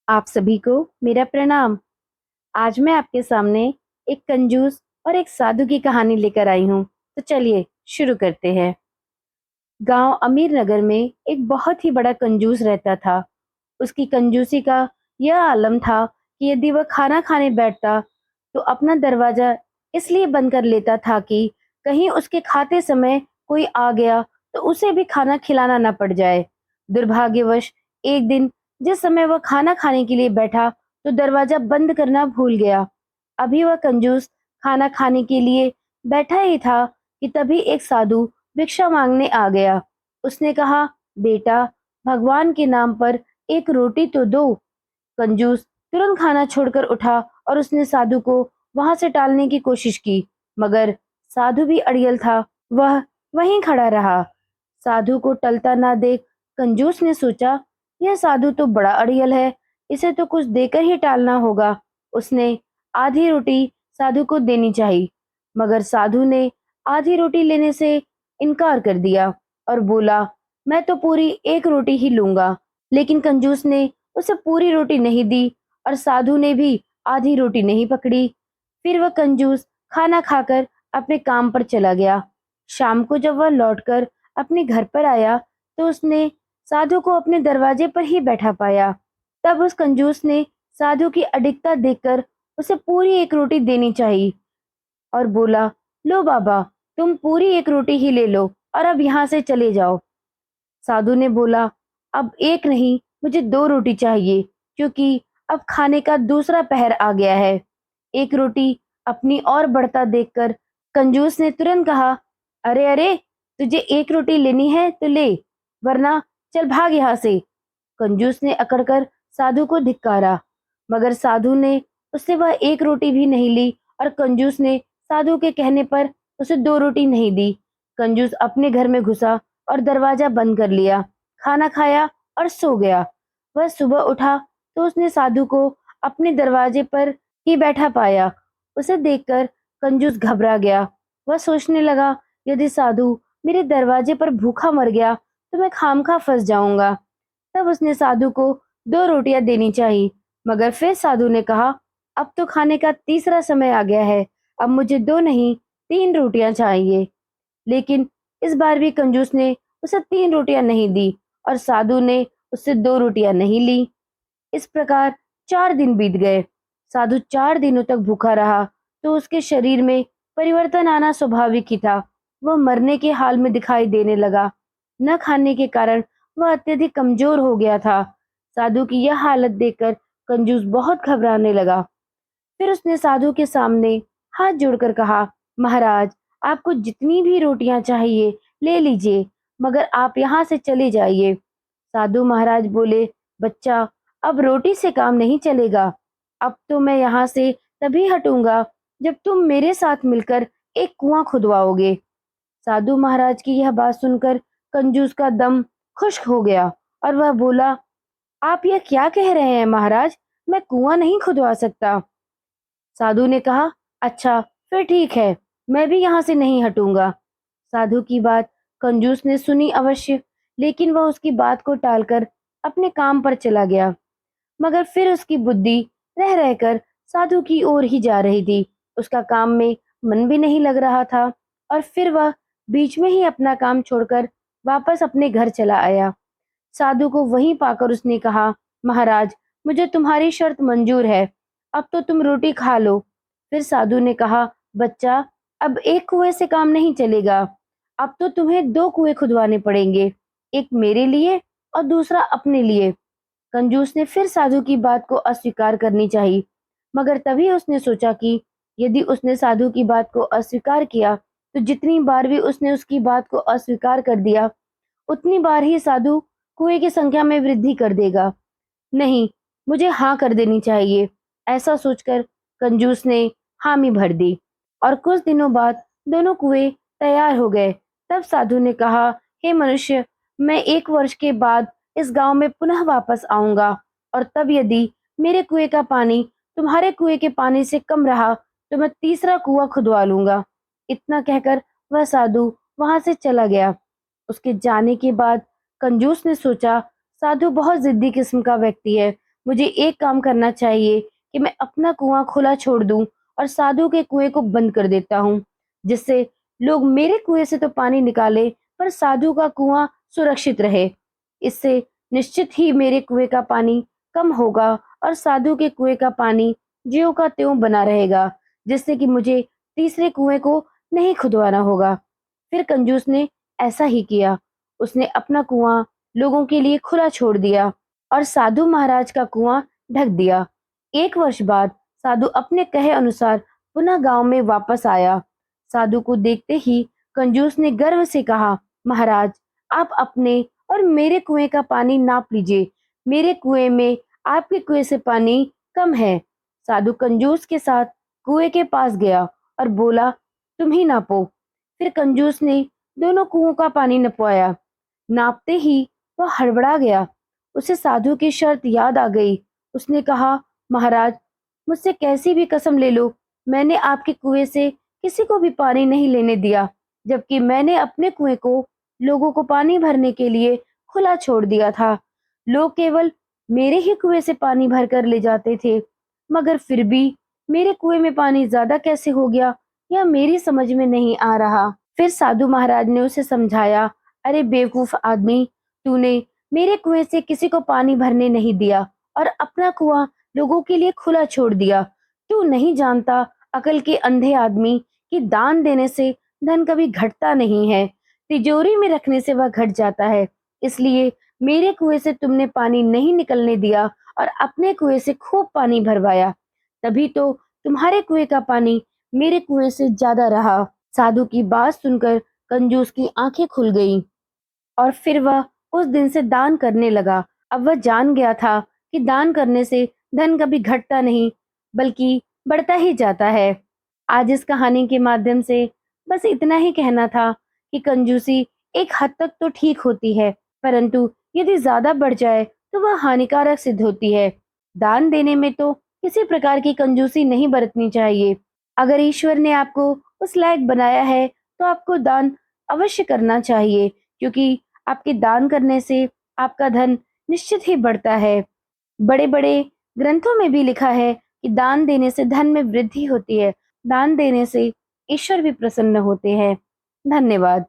आप सभी को मेरा प्रणाम। आज मैं आपके सामने एक कंजूस और एक साधु की कहानी लेकर आई हूँ। तो चलिए शुरू करते हैं। गांव अमीर नगर में एक बहुत ही बड़ा कंजूस रहता था। उसकी कंजूसी का यह आलम था कि यदि वह खाना खाने बैठता तो अपना दरवाजा इसलिए बंद कर लेता था कि कहीं उसके खाते समय कोई आ गया तो उसे भी खाना खिलाना न पड़ जाए। दुर्भाग्यवश एक दिन जिस समय वह खाना खाने के लिए बैठा तो दरवाजा बंद करना भूल गया। अभी वह कंजूस खाना खाने के लिए बैठा ही था कि तभी एक साधु भिक्षा मांगने आ गया। उसने कहा, बेटा, भगवान के नाम पर एक रोटी तो दो। कंजूस तुरंत खाना छोड़कर उठा और उसने साधु को वहां से टालने की कोशिश की, मगर साधु भी अड़ियल था। वह वहीं खड़ा रहा। साधु को टलता ना देख कंजूस ने सोचा, यह साधु तो बड़ा अड़ियल है, इसे तो कुछ देकर ही टालना होगा। उसने आधी रोटी साधु को देनी चाहिए, मगर साधु ने आधी रोटी लेने से इनकार कर दिया और बोला, मैं तो पूरी एक रोटी ही लूंगा। लेकिन कंजूस ने उसे पूरी रोटी नहीं दी और साधु ने भी आधी रोटी नहीं पकड़ी। फिर वह कंजूस खाना खाकर अपने काम पर चला गया। शाम को जब वह लौटकर अपने घर पर आया तो उसने साधु को अपने दरवाजे पर ही बैठा पाया। तब उस कंजूस ने साधु की अडिगता देखकर उसे पूरी एक रोटी देनी चाहिए और बोला, लो बाबा, तुम पूरी एक रोटी ही ले लो और अब यहाँ से चले जाओ। साधु ने बोला, अब एक नहीं, मुझे दो रोटी चाहिए, क्योंकि अब खाने का दूसरा पहर आ गया है। एक रोटी अपनी ओर बढ़ता देखकर कंजूस ने तुरंत कहा, अरे अरे, तुझे एक रोटी लेनी है तो ले, वरना चल भाग यहाँ से। कंजूस ने अकड़कर साधु को धिक्कारा, मगर साधु ने उससे वह एक रोटी भी नहीं ली और कंजूस ने साधु के कहने पर उसे दो रोटी नहीं दी। कंजूस अपने घर में घुसा और दरवाजा बंद कर लिया, खाना खाया और सो गया। वह सुबह उठा तो उसने साधु को अपने दरवाजे पर ही बैठा पाया। उसे देखकर कंजूस घबरा गया। वह सोचने लगा, यदि साधु मेरे दरवाजे पर भूखा मर गया तो मैं खामखा फंस जाऊंगा। तब उसने साधु को दो रोटियां देनी चाहिए, मगर फिर साधु ने कहा, अब तो खाने का तीसरा समय आ गया है, अब मुझे दो नहीं, तीन रोटियां चाहिए। लेकिन इस बार भी कंजूस ने उसे तीन रोटियां नहीं दी और साधु ने उससे दो रोटियां नहीं ली। इस प्रकार 4 दिन बीत गए। साधु 4 दिनों तक भूखा रहा तो उसके शरीर में परिवर्तन आना स्वाभाविक ही था। वह मरने के हाल में दिखाई देने लगा। न खाने के कारण वह अत्यधिक कमजोर हो गया था। साधु की यह हालत देखकर कंजूस बहुत घबराने लगा। फिर उसने साधु के सामने हाथ जोड़कर कहा, महाराज, आपको जितनी भी रोटियां चाहिए ले लीजिए, मगर आप यहाँ से चले जाइए। साधु महाराज बोले, बच्चा, अब रोटी से काम नहीं चलेगा। अब तो मैं यहाँ से तभी हटूंगा जब तुम मेरे साथ मिलकर एक कुआं खुदवाओगे। साधु महाराज की यह बात सुनकर कंजूस का दम खुश्क हो गया और वह बोला, आप यह क्या कह रहे हैं महाराज, मैं कुआं नहीं खुदवा सकता। साधु ने कहा, अच्छा, फिर ठीक है, मैं भी यहाँ से नहीं हटूंगा। साधु की बात कंजूस ने सुनी अवश्य, लेकिन वह उसकी बात को टालकर अपने काम पर चला गया। मगर फिर उसकी बुद्धि रह रहकर साधु की ओर ही जा रही थी। उसका काम में मन भी नहीं लग रहा था और फिर वह बीच में ही अपना काम छोड़कर वापस अपने घर चला आया। साधु को वहीं पाकर उसने कहा, महाराज, मुझे तुम्हारी शर्त मंजूर है, अब तो तुम रोटी खा लो। फिर साधु ने कहा, बच्चा, अब एक कुएं से काम नहीं चलेगा, अब तो तुम्हें दो कुएं खुदवाने पड़ेंगे, एक मेरे लिए और दूसरा अपने लिए। कंजूस ने फिर साधु की बात को अस्वीकार करनी चाहिए, मगर तभी उसने सोचा कि यदि उसने साधु की बात को अस्वीकार किया तो जितनी बार भी उसने उसकी बात को अस्वीकार कर दिया उतनी बार ही साधु कुएं की संख्या में वृद्धि कर देगा। नहीं, मुझे हाँ कर देनी चाहिए। ऐसा सोचकर कंजूस ने हामी भर दी और कुछ दिनों बाद दोनों कुएं तैयार हो गए। तब साधु ने कहा, हे मनुष्य, मैं 1 वर्ष के बाद इस गांव में पुनः वापस आऊंगा और तब यदि मेरे कुएं का पानी तुम्हारे कुएं के पानी से कम रहा तो मैं तीसरा कुआं खुदवा लूंगा। इतना कहकर वह साधु वहां से चला गया। उसके जाने के बाद कंजूस ने सोचा, साधु बहुत जिद्दी किस्म का व्यक्ति है, मुझे एक काम करना चाहिए कि मैं अपना कुआं खुला छोड़ दूं और साधु के कुएं को बंद कर देता हूँ, जिससे लोग मेरे कुएं से तो पानी निकाले पर साधु का कुआं सुरक्षित रहे। इससे निश्चित ही मेरे कुएं का पानी कम होगा और साधु के कुएं का पानी ज्यों का त्यों बना रहेगा, जिससे कि मुझे तीसरे कुएं को नहीं खुदवाना होगा। फिर कंजूस ने ऐसा ही किया। उसने अपना कुआं लोगों के लिए खुला छोड़ दिया और साधु महाराज का कुआं ढक दिया। 1 वर्ष बाद साधु अपने कहे अनुसार पुनः गांव में वापस आया। साधु को देखते ही कंजूस ने गर्व से कहा, महाराज, आप अपने और मेरे कुएं का पानी नाप लीजिए। मेरे कुएं में आपके कुएं से पानी कम है। साधु कंजूस के साथ कुएं के पास गया और बोला, तुम ही नापो। फिर कंजूस ने दोनों कुओं का पानी नपवाया। नापते ही वह हड़बड़ा गया। उसे साधु की शर्त याद आ गई। उसने कहा, महाराज, मुझसे कैसी भी कसम ले लो, मैंने आपके कुएं से किसी को भी पानी नहीं लेने दिया, जबकि मैंने अपने कुएं को लोगों को पानी भरने के लिए खुला छोड़ दिया था। लोग केवल मेरे ही कुएं से पानी भर कर ले जाते थे, मगर फिर भी मेरे कुएं में पानी ज्यादा कैसे हो गया, यह मेरी समझ में नहीं आ रहा। फिर साधु महाराज ने उसे समझाया, अरे बेवकूफ आदमी, तूने मेरे कुएं से किसी को पानी भरने नहीं दिया और अपना कुआं लोगों के लिए खुला छोड़ दिया। तू नहीं जानता, अकल के अंधे आदमी, कि दान देने से धन कभी घटता नहीं है, तिजोरी में रखने से वह घट जाता है। इसलिए मेरे कुएं से तुमने पानी नहीं निकलने दिया और अपने कुएं से खूब पानी भरवाया, तभी तो तुम्हारे कुएं का पानी मेरे कुएं से ज्यादा रहा। साधु की बात सुनकर कंजूस की आंखें खुल गईं और फिर वह उस दिन से दान करने लगा। अब वह जान गया था कि दान करने से धन कभी घटता नहीं, बल्कि बढ़ता ही जाता है। आज इस कहानी के माध्यम से बस इतना ही कहना था कि कंजूसी एक हद तक तो ठीक होती है, परंतु यदि ज्यादा बढ़ जाए तो वह हानिकारक सिद्ध होती है। दान देने में तो किसी प्रकार की कंजूसी नहीं बरतनी चाहिए। अगर ईश्वर ने आपको उस लायक बनाया है तो आपको दान अवश्य करना चाहिए, क्योंकि आपके दान करने से आपका धन निश्चित ही बढ़ता है। बड़े बड़े ग्रंथों में भी लिखा है कि दान देने से धन में वृद्धि होती है। दान देने से ईश्वर भी प्रसन्न होते हैं। धन्यवाद।